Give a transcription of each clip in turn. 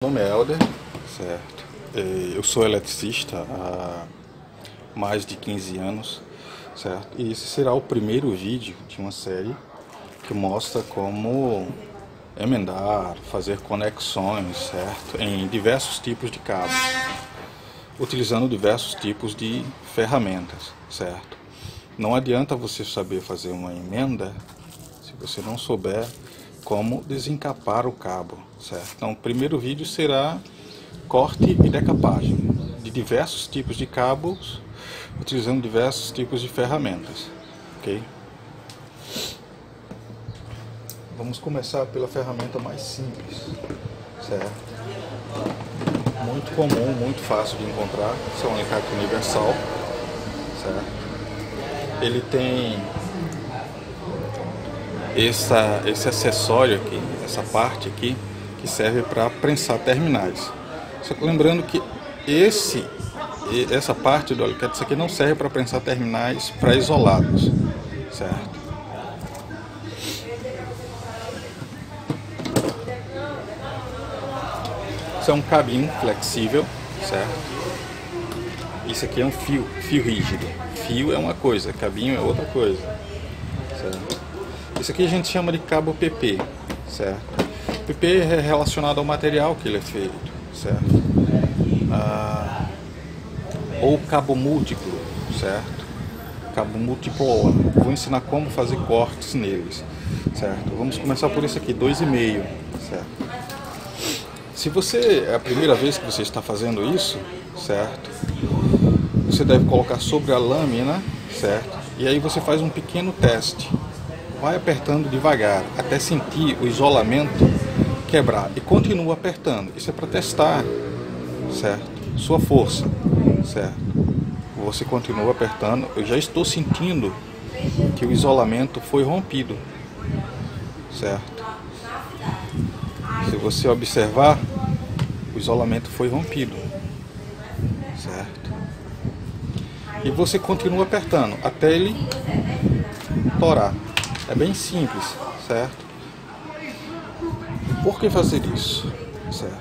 Meu nome é Helder, certo? Eu sou eletricista há mais de 15 anos, certo? E esse será o primeiro vídeo de uma série que mostra como emendar, fazer conexões, certo? Em diversos tipos de cabos, utilizando diversos tipos de ferramentas, certo? Não adianta você saber fazer uma emenda se você não souber como desencapar o cabo, certo? Então, o primeiro vídeo será corte e decapagem de diversos tipos de cabos, utilizando diversos tipos de ferramentas, ok? Vamos começar pela ferramenta mais simples, certo? Muito comum, muito fácil de encontrar, esse é um alicate universal, certo? Ele tem esse acessório aqui, essa parte aqui, que serve para prensar terminais. Só que lembrando que essa parte do alicate, isso aqui não serve para prensar terminais pré-isolados, certo? Isso é um cabinho flexível, certo? Isso aqui é um fio rígido. Fio é uma coisa, cabinho é outra coisa, certo? Isso aqui a gente chama de cabo PP, certo? PP é relacionado ao material que ele é feito, certo? Ou cabo múltiplo, certo? Cabo multipolar. Vou ensinar como fazer cortes neles, certo? Vamos começar por esse aqui, 2,5, certo? Se você é a primeira vez que você está fazendo isso, certo? Você deve colocar sobre a lâmina, certo? E aí você faz um pequeno teste. Vai apertando devagar até sentir o isolamento quebrar e continua apertando. Isso é para testar, certo? Sua força, certo? Você continua apertando. Eu já estou sentindo que o isolamento foi rompido, certo? Se você observar, o isolamento foi rompido, certo? E você continua apertando até ele torar. É bem simples, certo? Por que fazer isso, certo?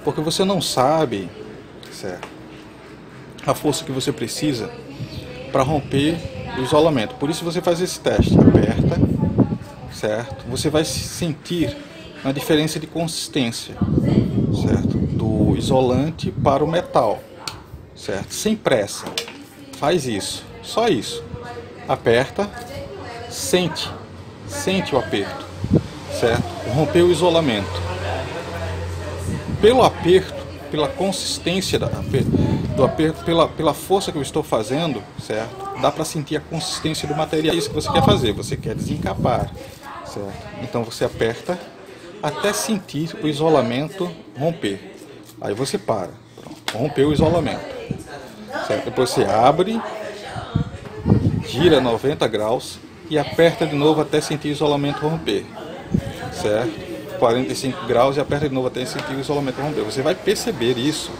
Porque você não sabe, certo, a força que você precisa para romper o isolamento. Por isso você faz esse teste, aperta, certo? Você vai sentir a diferença de consistência, certo? Do isolante para o metal, certo? Sem pressa. Faz isso, só isso. Aperta. Sente o aperto, certo? Rompeu o isolamento. Pelo aperto, pela consistência do aperto, pela força que eu estou fazendo, certo? Dá para sentir a consistência do material. É isso que você quer fazer, você quer desencapar, certo? Então você aperta até sentir o isolamento romper. Aí você para. Pronto, rompeu o isolamento, certo? Depois você abre, gira 90 graus e aperta de novo até sentir o isolamento romper, certo? 45 graus e aperta de novo até sentir o isolamento romper. Você vai perceber isso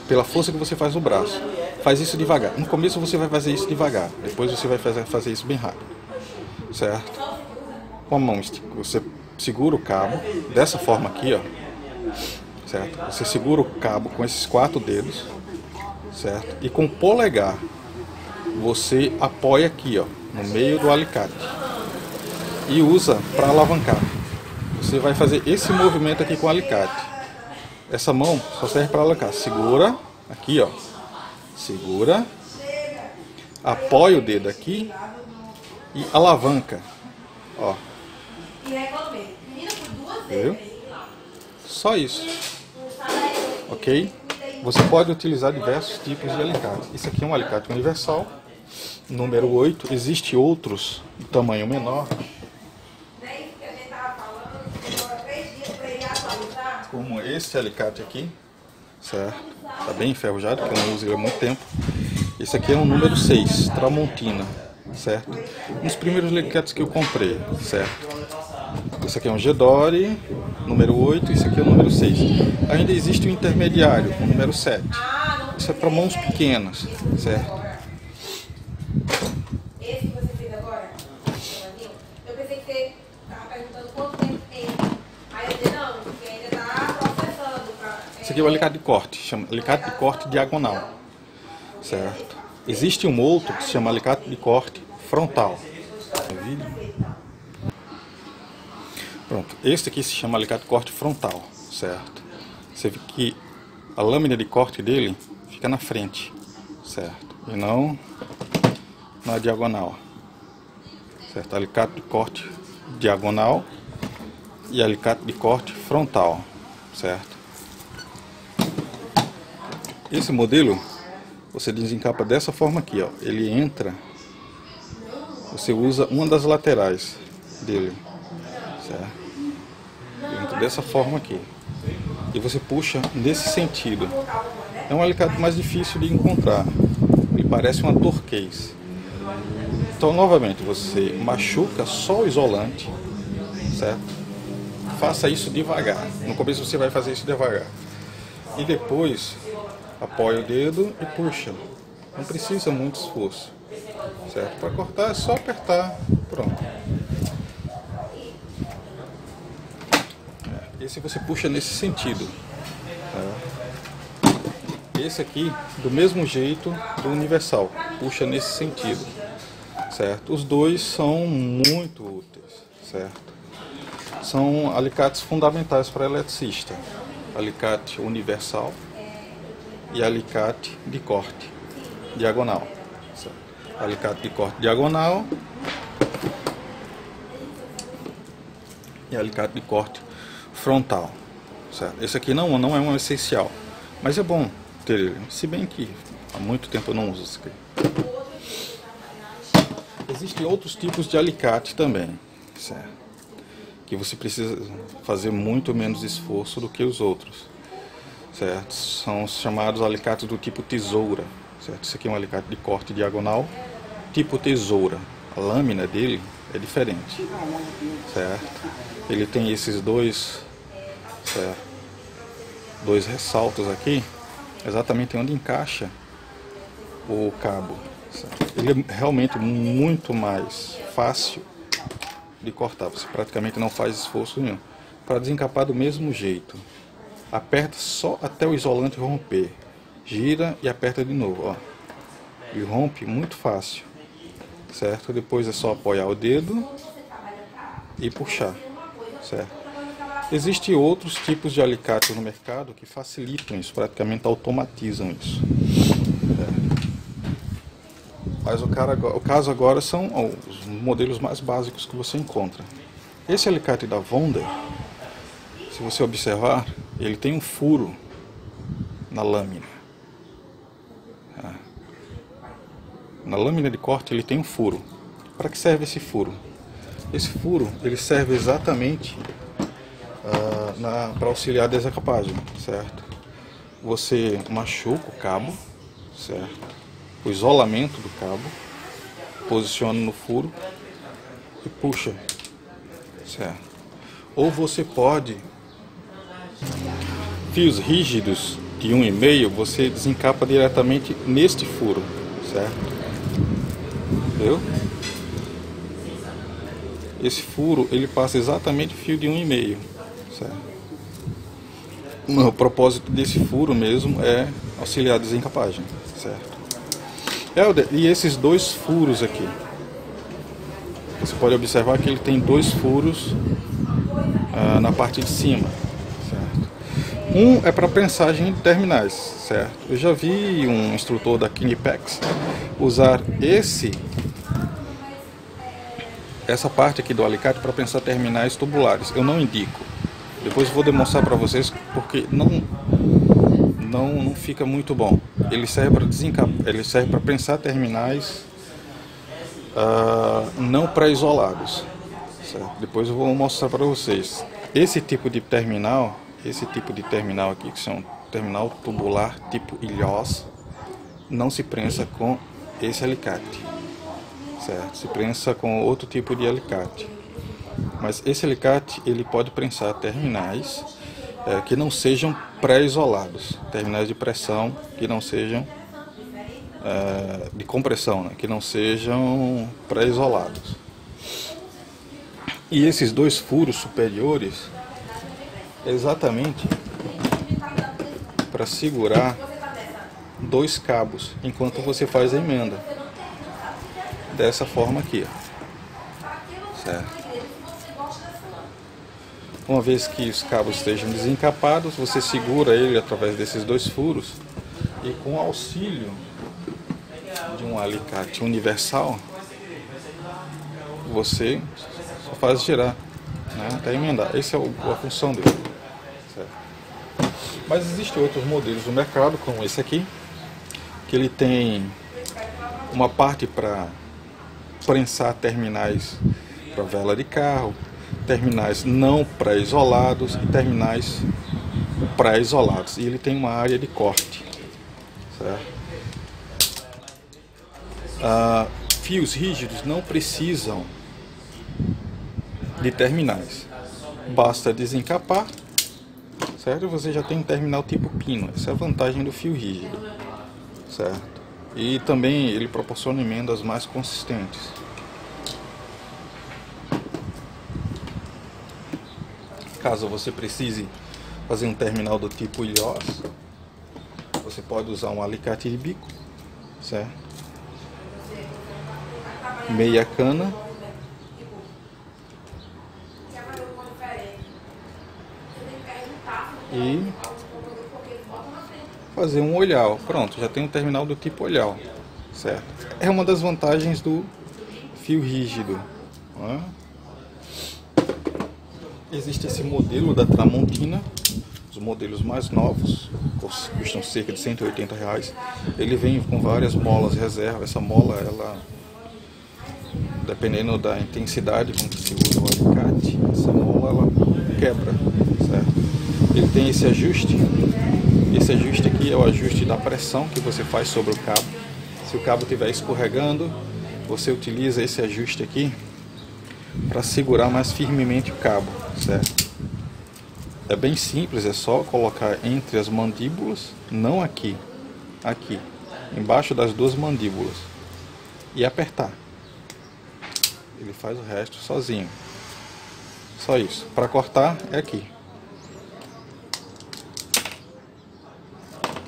pela força que você faz no braço. Faz isso devagar. No começo você vai fazer isso devagar, depois você vai fazer isso bem rápido, certo? Com a mão você segura o cabo dessa forma aqui, ó, certo? Você segura o cabo com esses 4 dedos, certo? E com o polegar você apoia aqui, ó, no meio do alicate e usa para alavancar. Você vai fazer esse movimento aqui com o alicate. Essa mão só serve para alavancar. Segura aqui, ó. Segura. Apoia o dedo aqui e alavanca. Ó. Viu? Só isso. Ok? Você pode utilizar diversos tipos de alicate. Esse aqui é um alicate universal, número 8. Existem outros de tamanho menor, como esse alicate aqui, certo? Está bem enferrujado, porque eu não uso ele há muito tempo. Esse aqui é um número 6, Tramontina, certo? Um dos primeiros alicates que eu comprei, certo? Esse aqui é um Gedore, número 8, esse aqui é o número 6. Ainda existe o intermediário, o número 7. Isso é para mãos pequenas, certo? Esse que você fez agora, eu pensei que você estava perguntando quanto tempo tem. Aí eu disse, não, porque ainda está processando. Esse aqui é o alicate de corte, chama alicate de corte diagonal, certo? Existe um outro que se chama alicate de corte frontal. Pronto, este aqui se chama alicate de corte frontal, certo? Você vê que a lâmina de corte dele fica na frente, certo? E não na diagonal, certo? Alicate de corte diagonal e alicate de corte frontal, certo? Esse modelo você desencapa dessa forma aqui, ó. Ele entra, você usa uma das laterais dele, certo? Entra dessa forma aqui e você puxa nesse sentido. É um alicate mais difícil de encontrar. Ele parece uma torquês. Então, novamente, você machuca só o isolante, certo? Faça isso devagar. No começo você vai fazer isso devagar. E depois apoia o dedo e puxa. Não precisa muito esforço, certo? Para cortar é só apertar. Pronto. Esse você puxa nesse sentido. Esse aqui, do mesmo jeito do universal, puxa nesse sentido, certo? Os dois são muito úteis, certo? São alicates fundamentais para eletricista: alicate universal e alicate de corte diagonal, certo? Alicate de corte diagonal e alicate de corte frontal, certo? Esse aqui não é um essencial, mas é bom ter ele, se bem que há muito tempo eu não uso isso aqui. Existem outros tipos de alicate também, certo? Que você precisa fazer muito menos esforço do que os outros, certo? São os chamados alicates do tipo tesoura, certo? Esse aqui é um alicate de corte diagonal tipo tesoura. A lâmina dele é diferente, certo? Ele tem esses dois, certo? Dois ressaltos aqui, exatamente onde encaixa o cabo, certo? Ele é realmente muito mais fácil de cortar. Você praticamente não faz esforço nenhum. Para desencapar do mesmo jeito, aperta só até o isolante romper, gira e aperta de novo, ó. E rompe muito fácil, certo? Depois é só apoiar o dedo e puxar, certo? Existem outros tipos de alicates no mercado que facilitam isso, praticamente automatizam isso. Mas o caso agora são os modelos mais básicos que você encontra. Esse alicate da Wonder, se você observar, ele tem um furo na lâmina. Na lâmina de corte ele tem um furo. Para que serve esse furo? Esse furo ele serve exatamente para auxiliar a desencapagem, certo? Você machuca o cabo, certo? O isolamento do cabo, posiciona no furo e puxa, certo? Ou você pode, fios rígidos de 1,5, você desencapa diretamente neste furo, certo? Entendeu? Esse furo ele passa exatamente o fio de 1,5, certo? O propósito desse furo mesmo é auxiliar a desencapagem, certo? Helder, e esses dois furos aqui? Você pode observar que ele tem dois furos na parte de cima, certo? Um é para prensagem de terminais, certo? Eu já vi um instrutor da Kinipex usar essa parte aqui do alicate para prensar terminais tubulares. Eu não indico. Depois eu vou demonstrar para vocês porque não fica muito bom. Ele serve para desencapar, ele serve para prensar terminais não pré-isolados, certo? Depois eu vou mostrar para vocês. Esse tipo de terminal aqui, que são terminal tubular tipo Ilhós, não se prensa com esse alicate, certo? Se prensa com outro tipo de alicate. Mas esse alicate ele pode prensar terminais que não sejam pré-isolados, terminais de pressão que não sejam de compressão, né? Que não sejam pré-isolados. E esses dois furos superiores, exatamente para segurar dois cabos enquanto você faz a emenda. Dessa forma aqui, ó. Certo? Uma vez que os cabos estejam desencapados, você segura ele através desses dois furos e com o auxílio de um alicate universal, você só faz girar, né, até emendar. Essa é a função dele. Certo? Mas existem outros modelos no mercado, como esse aqui, que ele tem uma parte para prensar terminais para vela de carro, terminais não pré-isolados e terminais pré-isolados. E ele tem uma área de corte. Certo? Fios rígidos não precisam de terminais. Basta desencapar, certo? Você já tem um terminal tipo pino. Essa é a vantagem do fio rígido. Certo? E também ele proporciona emendas mais consistentes. Caso você precise fazer um terminal do tipo ilhós, você pode usar um alicate de bico, certo? Meia cana e fazer um olhal. Pronto, já tem um terminal do tipo olhal, certo? É uma das vantagens do fio rígido, né? Existe esse modelo da Tramontina, os modelos mais novos, custam cerca de R$180. Ele vem com várias molas reserva. Essa mola, ela, dependendo da intensidade com que se usa o alicate, essa mola ela quebra, certo? Ele tem esse ajuste. Esse ajuste aqui é o ajuste da pressão que você faz sobre o cabo. Se o cabo estiver escorregando, você utiliza esse ajuste aqui para segurar mais firmemente o cabo, certo? É bem simples, é só colocar entre as mandíbulas, não aqui, aqui, embaixo das duas mandíbulas, e apertar. Ele faz o resto sozinho. Só isso. Para cortar é aqui.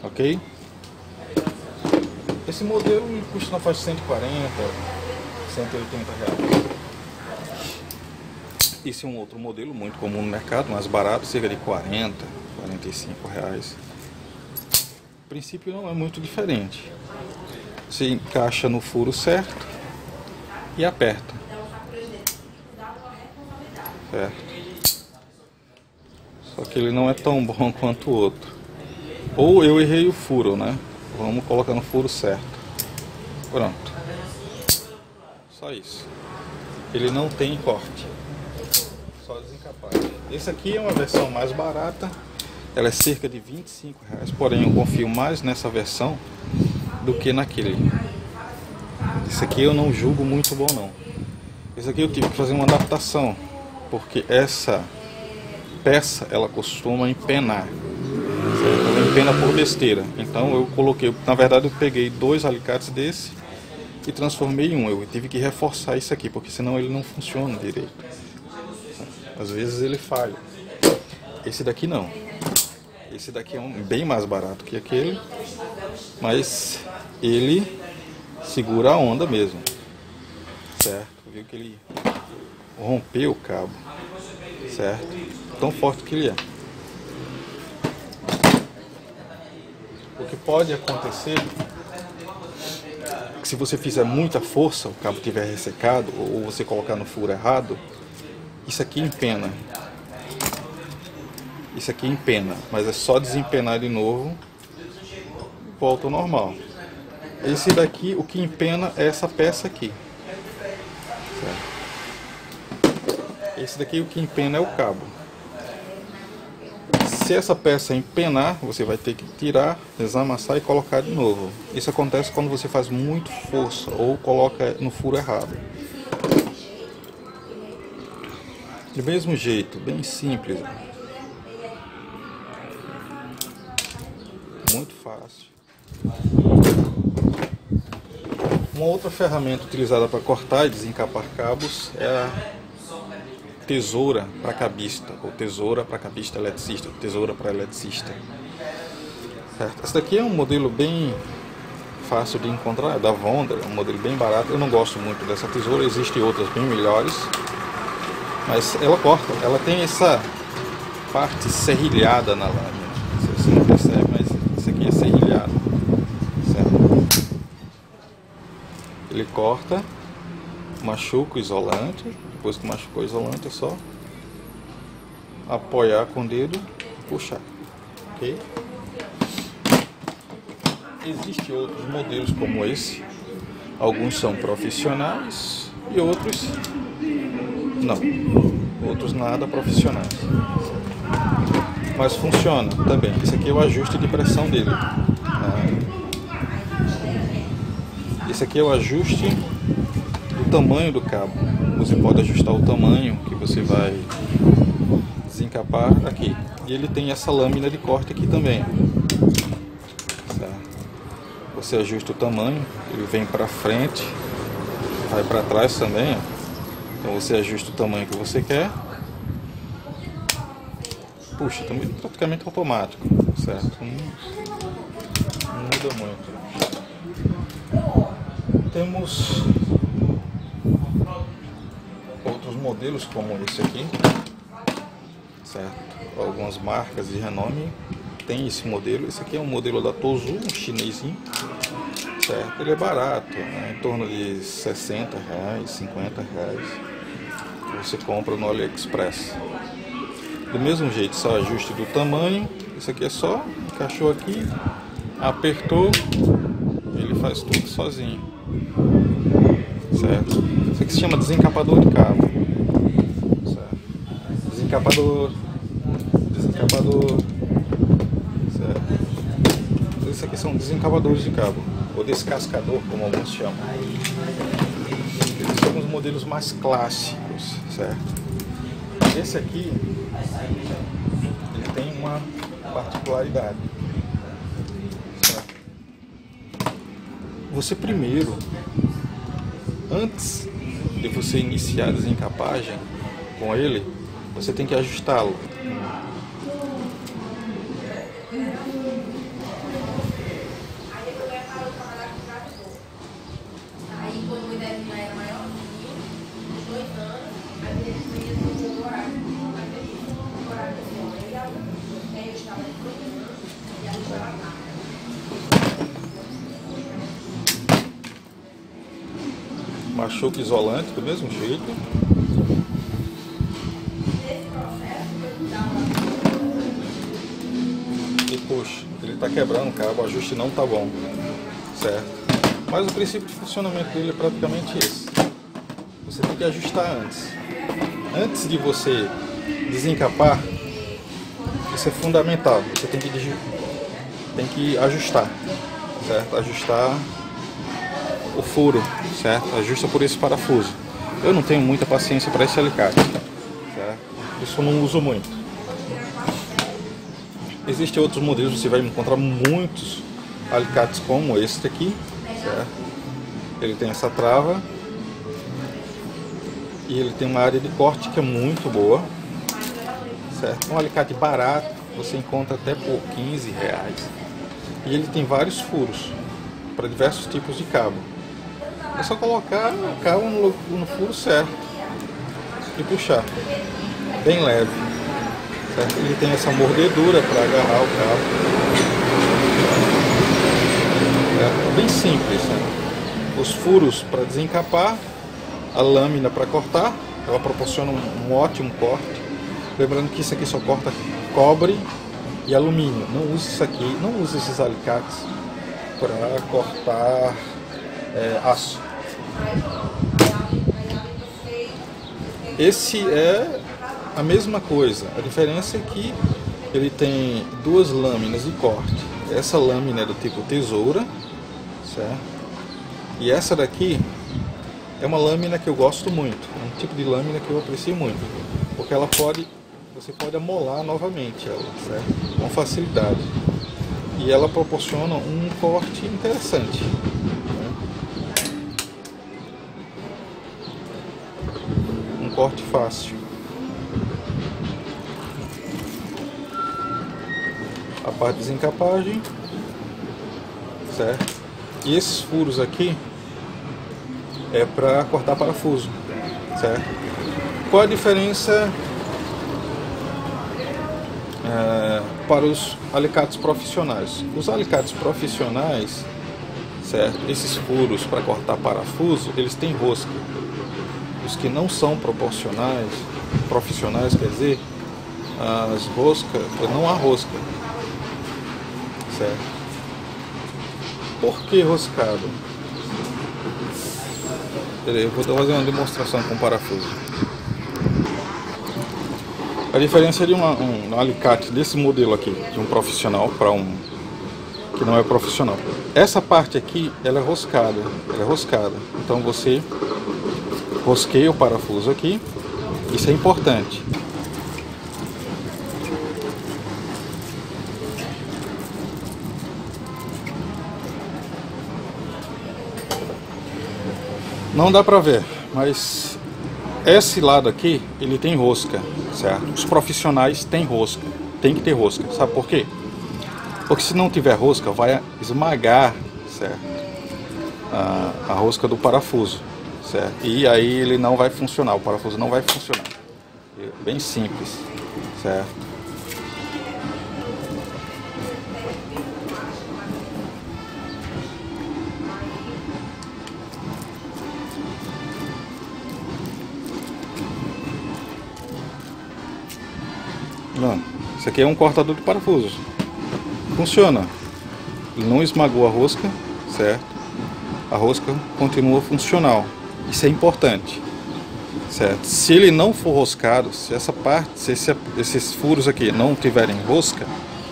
Ok? Esse modelo custa na faixa de R$140, R$180. Esse é um outro modelo muito comum no mercado, mais barato, cerca de R$40, R$45. O princípio não é muito diferente. Você encaixa no furo certo e aperta. Certo? Só que ele não é tão bom quanto o outro. Ou eu errei o furo, né? Vamos colocar no furo certo. Pronto. Só isso. Ele não tem corte. Só desencapar. Esse aqui é uma versão mais barata. Ela é cerca de R$25. Porém, eu confio mais nessa versão do que naquele. Esse aqui eu não julgo muito bom, não. Esse aqui eu tive que fazer uma adaptação, porque essa peça ela costuma empenar, certo? Ela empena por besteira. Então eu coloquei, na verdade eu peguei dois alicates desse e transformei em um. Eu tive que reforçar isso aqui, porque senão ele não funciona direito. Às vezes ele falha. Esse daqui não. Esse daqui é bem mais barato que aquele, mas ele segura a onda mesmo, certo? Viu que ele rompeu o cabo, certo? Tão forte que ele é. O que pode acontecer é que se você fizer muita força, o cabo estiver ressecado, ou você colocar no furo errado, isso aqui empena. Isso aqui empena, mas é só desempenar de novo e volta ao normal. Esse daqui, o que empena é essa peça aqui. Certo? Esse daqui, o que empena é o cabo. Se essa peça empenar, você vai ter que tirar, desamassar e colocar de novo. Isso acontece quando você faz muito força ou coloca no furo errado. Do mesmo jeito, bem simples. Muito fácil. Uma outra ferramenta utilizada para cortar e desencapar cabos é a tesoura para cabista, ou tesoura para cabista eletricista, tesoura para eletricista. certo? Esse daqui é um modelo bem fácil de encontrar, é da Wonder, é um modelo bem barato. Eu não gosto muito dessa tesoura, existem outras bem melhores, mas ela corta, ela tem essa parte serrilhada na lâmina. Você não percebe, mas isso aqui é serrilhado, certo? Ele corta, machuca o isolante. Depois que machucou o isolante é só apoiar com o dedo e puxar, ok? Existem outros modelos como esse, alguns são profissionais e outros não, outros nada profissionais, mas funciona também. Esse aqui é o ajuste de pressão dele, esse aqui é o ajuste do tamanho do cabo. Você pode ajustar o tamanho que você vai desencapar aqui, e ele tem essa lâmina de corte aqui também. Você ajusta o tamanho, ele vem para frente, vai para trás também, ó. Então você ajusta o tamanho que você quer. Puxa, tá praticamente automático, certo? Não muda muito. Temos outros modelos como esse aqui, certo? Algumas marcas de renome tem esse modelo. Esse aqui é um modelo da Tozu, um chinesinho, certo? Ele é barato, né? Em torno de 60 reais, 50 reais. Você compra no AliExpress. Do mesmo jeito, só ajuste do tamanho. Isso aqui é só encaixou aqui, apertou, ele faz tudo sozinho, certo? Isso aqui se chama desencapador de cabo, certo? Desencapador, esses aqui são desencapadores de cabo, ou descascador, como alguns chamam. Esses são os modelos mais clássicos, certo? Esse aqui, ele tem uma particularidade, certo? Você primeiro, antes de você iniciar a desencapagem com ele, você tem que ajustá-lo. Machuca isolante do mesmo jeito. E puxa, ele está quebrando o cabo, o ajuste não está bom, certo? Mas o princípio de funcionamento dele é praticamente esse. Você tem que ajustar antes. Antes de você desencapar, isso é fundamental. Você tem que ajustar, certo? Ajustar o furo, certo? Ajusta por esse parafuso. Eu não tenho muita paciência para esse alicate, certo? Isso eu não uso muito. Existem outros modelos, você vai encontrar muitos alicates como este aqui, certo? Ele tem essa trava e ele tem uma área de corte que é muito boa, certo? Um alicate barato, você encontra até por 15 reais. E ele tem vários furos para diversos tipos de cabo. É só colocar o cabo no furo certo e puxar, bem leve, certo? Ele tem essa mordedura para agarrar o cabo, certo? É bem simples, né? Os furos para desencapar, a lâmina para cortar, ela proporciona um ótimo corte. Lembrando que isso aqui só corta cobre e alumínio. Não use isso aqui, não use esses alicates para cortar aço. Esse é a mesma coisa, a diferença é que ele tem duas lâminas de corte. Essa lâmina é do tipo tesoura, certo? E essa daqui é uma lâmina que eu gosto muito, é um tipo de lâmina que eu aprecio muito, porque você pode amolar novamente ela, certo? Com facilidade. E ela proporciona um corte interessante. Corte fácil. A parte de desencapagem certo? E esses furos aqui é para cortar parafuso, certo? Qual a diferença para os alicates profissionais? Os alicates profissionais, certo? Esses furos para cortar parafuso, eles têm rosca. Os que não são profissionais, quer dizer, as roscas, não há rosca, certo? Por que roscado? Eu vou fazer uma demonstração com parafuso. A diferença de um alicate desse modelo aqui, de um profissional, para um que não é profissional. Essa parte aqui, ela é roscada. Então você rosqueia o parafuso aqui. Isso é importante. Não dá pra ver, mas esse lado aqui, ele tem rosca, certo? Os profissionais têm rosca, tem que ter rosca. Sabe por quê? Porque se não tiver rosca, vai esmagar, certo? A rosca do parafuso, certo? E aí ele não vai funcionar, o parafuso não vai funcionar. É bem simples, certo? Não, isso aqui é um cortador de parafusos. Funciona. Ele não esmagou a rosca, certo? A rosca continua funcional. Isso é importante, certo? Se ele não for roscado, se essa parte, se esses furos aqui não tiverem rosca,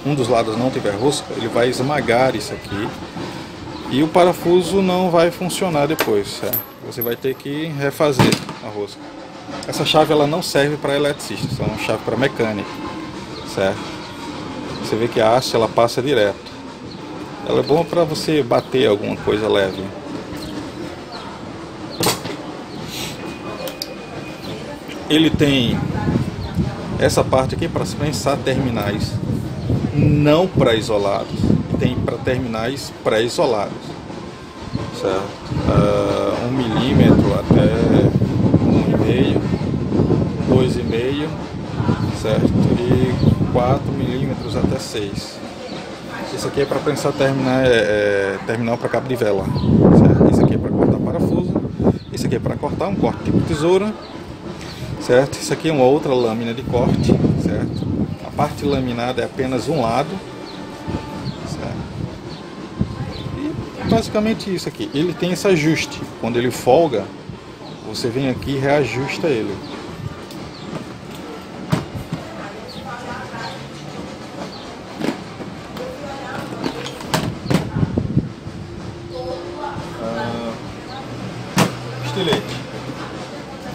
um dos lados não tiver rosca, ele vai esmagar isso aqui e o parafuso não vai funcionar depois, certo? Você vai ter que refazer a rosca. Essa chave ela não serve para eletricista, é uma chave para mecânico, certo? Você vê que a haste ela passa direto. Ela é boa para você bater alguma coisa leve. Ele tem essa parte aqui para prensar terminais não pré-isolados, tem para terminais pré-isolados, certo? 1 milímetro até 1,5, 2,5, certo? E 4 milímetros até 6. Esse aqui é para prensar terminal para cabo de vela, certo? Esse aqui é para cortar parafuso. Esse aqui é para cortar um corte tipo tesoura, certo? Isso aqui é uma outra lâmina de corte, certo? A parte laminada é apenas um lado, certo? E basicamente isso aqui. Ele tem esse ajuste. Quando ele folga, você vem aqui e reajusta ele. Estilete.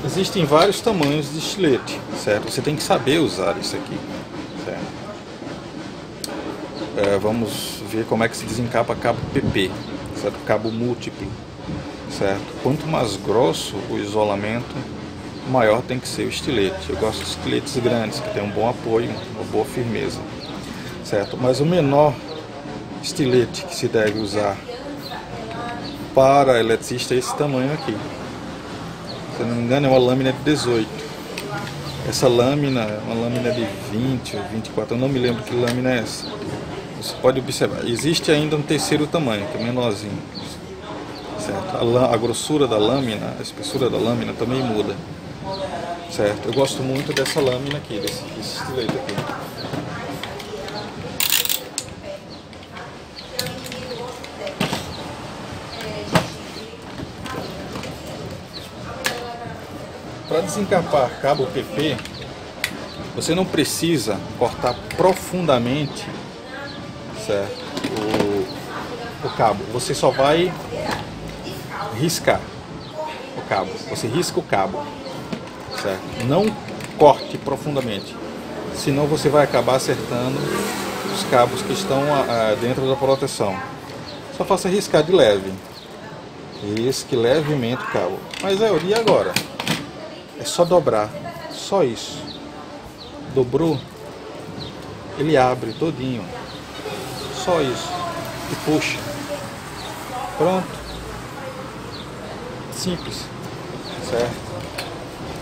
Existem vários tamanhos de estilete, certo? Você tem que saber usar isso aqui, certo? Vamos ver como é que se desencapa cabo PP, certo? Cabo múltiplo, certo? Quanto mais grosso o isolamento, maior tem que ser o estilete. Eu gosto de estiletes grandes, que tem um bom apoio, uma boa firmeza, certo? Mas o menor estilete que se deve usar para eletricista é esse tamanho aqui. Se não me engano é uma lâmina de 18. Essa lâmina é uma lâmina de 20 ou 24, eu não me lembro que lâmina é essa. Você pode observar, existe ainda um terceiro tamanho, que é menorzinho, certo? A grossura da lâmina, a espessura da lâmina também muda, certo? Eu gosto muito dessa lâmina aqui, desse estilete aqui. Para desencapar cabo PP, você não precisa cortar profundamente, certo, o cabo. Você só vai riscar o cabo. Você risca o cabo, certo? Não corte profundamente, senão você vai acabar acertando os cabos que estão dentro da proteção. Só faça riscar de leve. Risque levemente o cabo. Mas e agora? É só dobrar, só isso. Dobrou, ele abre todinho. Só isso. E puxa. Pronto. Simples, certo?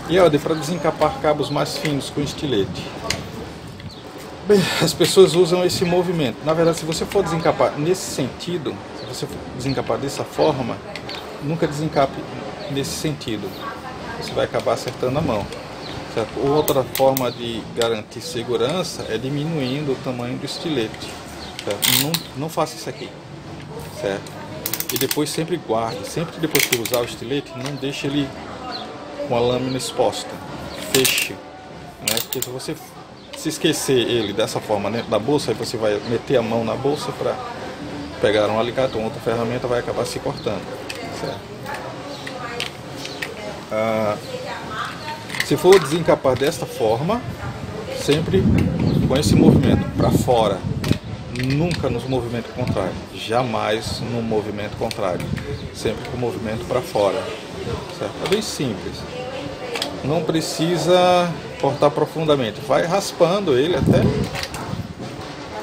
E olha, para desencapar cabos mais finos com estilete. Bem, as pessoas usam esse movimento. Na verdade, se você for desencapar nesse sentido, se você for desencapar dessa forma, nunca desencape nesse sentido. Você vai acabar acertando a mão. Certo? Outra forma de garantir segurança é diminuindo o tamanho do estilete. Certo? Não faça isso aqui. Certo? E depois sempre guarde. Sempre que depois que usar o estilete, não deixe ele com a lâmina exposta. Feche. Né? Porque se você se esquecer ele dessa forma dentro da bolsa, aí você vai meter a mão na bolsa para pegar um alicate ou outra ferramenta, vai acabar se cortando. Certo? Se for desencapar desta forma, sempre com esse movimento para fora, nunca no movimento contrário, jamais no movimento contrário, sempre com o movimento para fora. Certo? É bem simples, não precisa cortar profundamente, vai raspando ele até,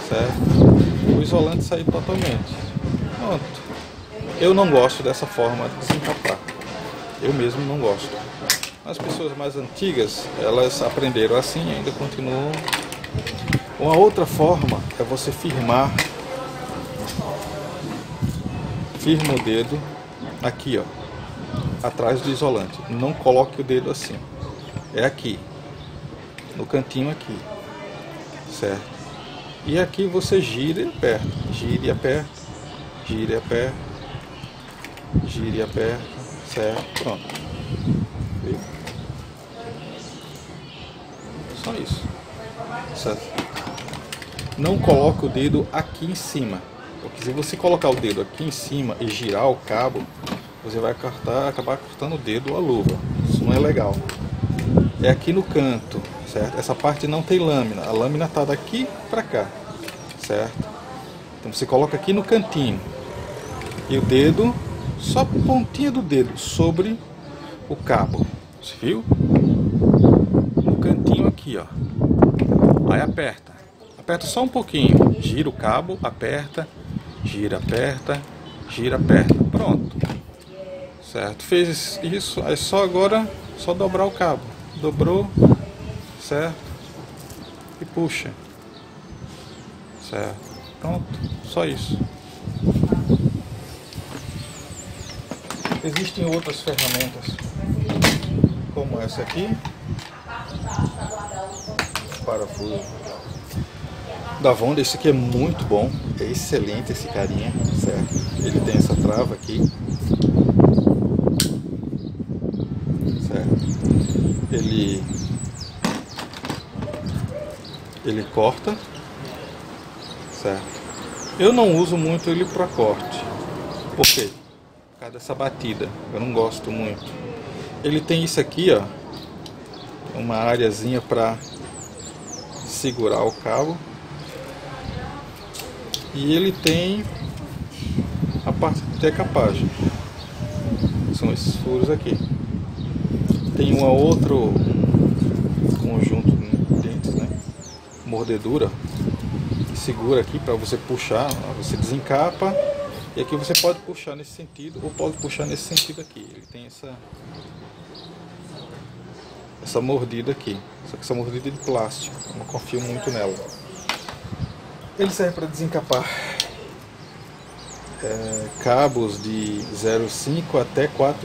certo? O isolante sair totalmente. Pronto. Eu não gosto dessa forma de desencapar, eu mesmo não gosto. As pessoas mais antigas, elas aprenderam assim e ainda continuam. Uma outra forma é você firma o dedo aqui, ó, atrás do isolante. Não coloque o dedo assim, é aqui, no cantinho aqui, certo? E aqui você gira e aperta, gira e aperta, gira e aperta, gira e aperta, certo? Pronto. Viu? Só isso, certo? Não coloque o dedo aqui em cima, porque se você colocar o dedo aqui em cima e girar o cabo, você vai acabar cortando o dedo ou a luva. Isso não é legal. É aqui no canto, certo? Essa parte não tem lâmina, a lâmina está daqui para cá, certo? Então você coloca aqui no cantinho e o dedo, só a pontinha do dedo sobre o cabo, você viu? No cantinho aqui, ó. Aí aperta. Aperta só um pouquinho, gira o cabo, aperta, gira, aperta, gira, aperta, pronto, certo? Fez isso, aí só agora, só dobrar o cabo, dobrou, certo? E puxa, certo? Pronto, só isso. Existem outras ferramentas, como essa aqui, parafuso da Wonder. Esse aqui é muito bom, é excelente esse carinha, certo? Ele tem essa trava aqui, certo? Ele corta, certo? Eu não uso muito ele para corte, por quê? Por causa dessa batida, eu não gosto muito. Ele tem isso aqui, ó, uma areazinha para segurar o cabo. E ele tem a parte de decapagem, são esses furos aqui. Tem um outro conjunto de dentes, né? Mordedura, que segura aqui para você puxar, você desencapa. E aqui você pode puxar nesse sentido ou pode puxar nesse sentido aqui. Ele tem essa mordida aqui, só que essa mordida é de plástico, eu não confio muito nela. Ele serve para desencapar cabos de 0,5 até 4